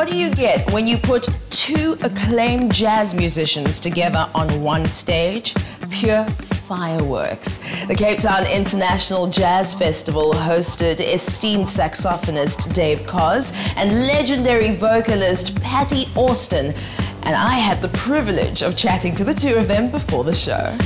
what do you get when you put two acclaimed jazz musicians together on one stage? Pure fireworks. The Cape Town International Jazz Festival hosted esteemed saxophonist Dave KOZ and legendary vocalist Patti Austin, and I had the privilege of chatting to the two of them before the show.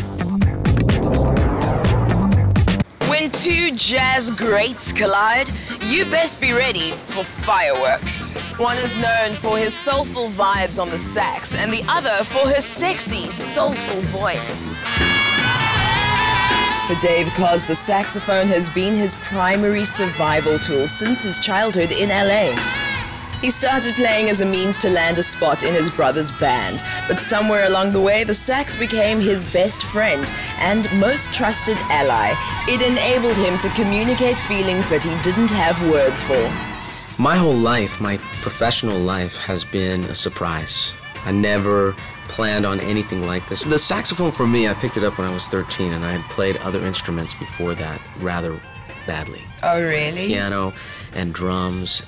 When two jazz greats collide, you best be ready for fireworks. One is known for his soulful vibes on the sax, and the other for his sexy, soulful voice. For Dave KOZ, the saxophone has been his primary survival tool since his childhood in LA. He started playing as a means to land a spot in his brother's band, but somewhere along the way, the sax became his best friend and most trusted ally. It enabled him to communicate feelings that he didn't have words for. My whole life, my professional life, has been a surprise. I never planned on anything like this. The saxophone, for me, I picked it up when I was 13, and I had played other instruments before that rather badly. Oh, really? Piano and drums.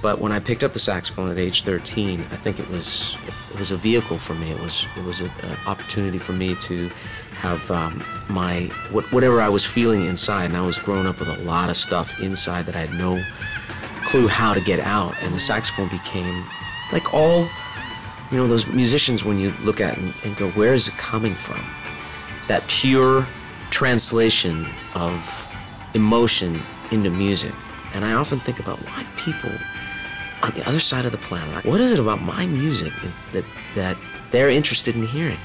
But when I picked up the saxophone at age 13, I think it was a vehicle for me. It was an opportunity for me to have whatever I was feeling inside, and I was growing up with a lot of stuff inside that I had no clue how to get out. And the saxophone became like all, you know, those musicians when you look at it and go, where is it coming from? That pure translation of emotion into music. And I often think about why people on the other side of the planet, what is it about my music that they're interested in hearing?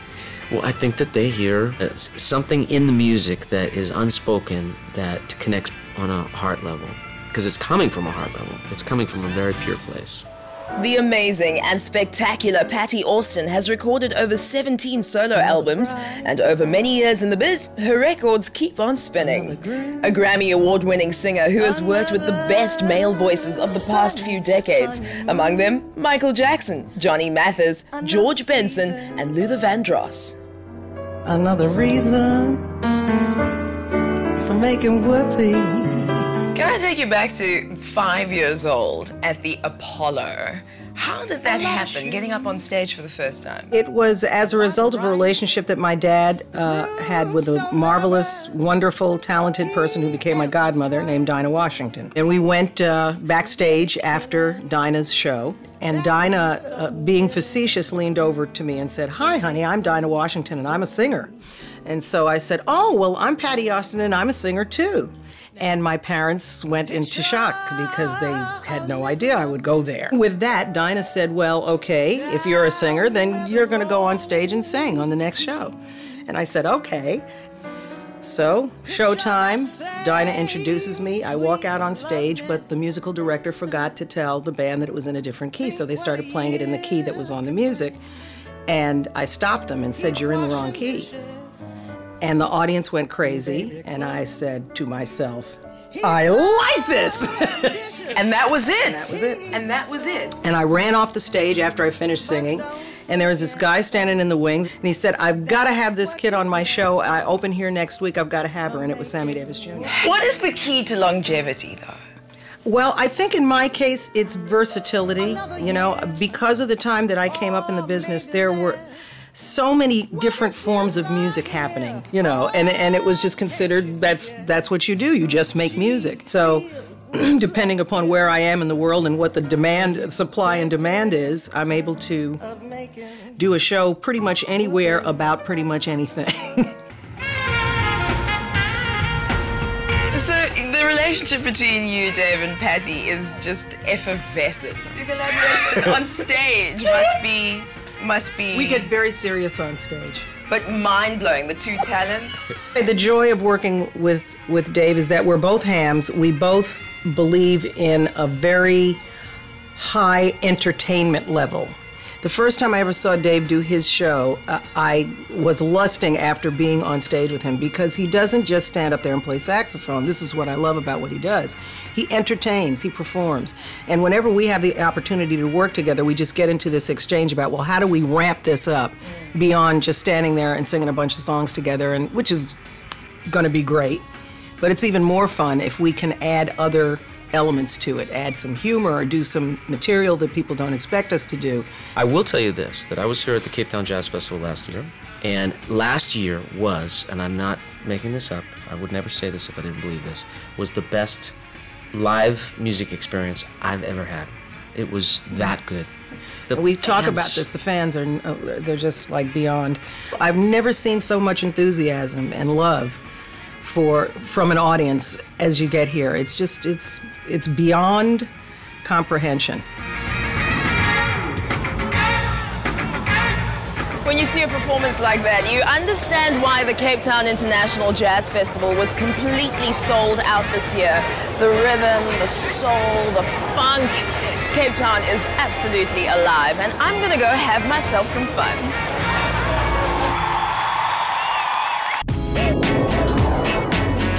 Well, I think that they hear something in the music that is unspoken that connects on a heart level. Because it's coming from a heart level. It's coming from a very pure place. The amazing and spectacular Patti Austin has recorded over 17 solo albums, and over many years in the biz, her records keep on spinning. A Grammy Award-winning singer who has worked with the best male voices of the past few decades, among them Michael Jackson, Johnny Mathis, George Benson, and Luther Vandross. Another reason for making whoopee. Can I take you back to 5 years old at the Apollo? How did that happen, getting up on stage for the first time? It was as a result of a relationship that my dad had with a marvelous, wonderful, talented person who became my godmother named Dinah Washington. And we went backstage after Dinah's show, and Dinah, being facetious, leaned over to me and said, "Hi, honey, I'm Dinah Washington, and I'm a singer." And so I said, "Oh, well, I'm Patti Austin, and I'm a singer, too." And my parents went into shock because they had no idea I would go there. With that, Dinah said, "Well, okay, if you're a singer, then you're going to go on stage and sing on the next show." And I said, "Okay." So, showtime, Dinah introduces me. I walk out on stage, but the musical director forgot to tell the band that it was in a different key, so they started playing it in the key that was on the music. And I stopped them and said, "You're in the wrong key." And the audience went crazy, and I said to myself, "I like this!" And that was it. And that was it. And that was it. And I ran off the stage after I finished singing, and there was this guy standing in the wings, and he said, "I've got to have this kid on my show. I open here next week. I've got to have her." And it was Sammy Davis Jr. What is the key to longevity, though? Well, I think in my case, it's versatility. You know, because of the time that I came up in the business, there were so many different forms of music happening, you know, and it was just considered that's what you do. You just make music. So depending upon where I am in the world and what the supply and demand is, I'm able to do a show pretty much anywhere about pretty much anything. So the relationship between you, Dave, and Patti is just effervescent. Your collaboration on stage must be... We get very serious on stage. But mind-blowing, the two talents. The joy of working with Dave is that we're both hams. We both believe in a very high entertainment level. The first time I ever saw Dave do his show, I was lusting after being on stage with him because he doesn't just stand up there and play saxophone. This is what I love about what he does. He entertains, he performs. And whenever we have the opportunity to work together, we just get into this exchange about, well, how do we ramp this up beyond just standing there and singing a bunch of songs together, which is going to be great. But it's even more fun if we can add other elements to it, add some humor or do some material that people don't expect us to do. I will tell you this, that I was here at the Cape Town Jazz Festival last year, and last year was, and I'm not making this up, I would never say this if I didn't believe this, was the best live music experience I've ever had. It was that good. We talk about this, the fans are, they're just like beyond. I've never seen so much enthusiasm and love from an audience as you get here. It's just, it's beyond comprehension. When you see a performance like that, you understand why the Cape Town International Jazz Festival was completely sold out this year. The rhythm, the soul, the funk. Cape Town is absolutely alive, and I'm gonna go have myself some fun.